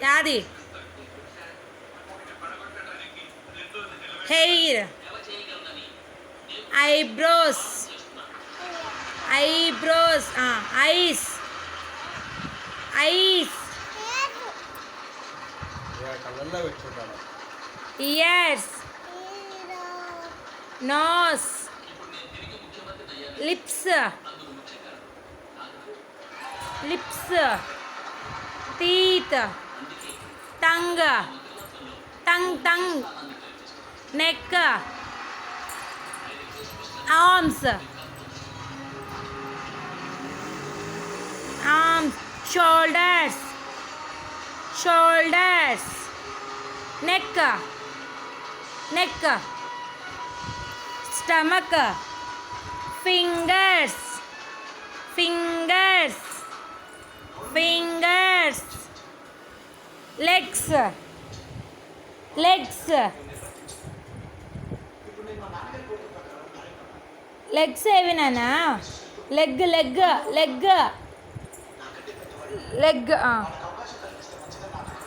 యాది hair, eyebrows, eyebrows, eyes, eyes, ears, nose, lips, lips, teeth, tongue, tongue, neck, arms, shoulders, neck, stomach, fingers, legs, legs ఏవి నానా? Leg,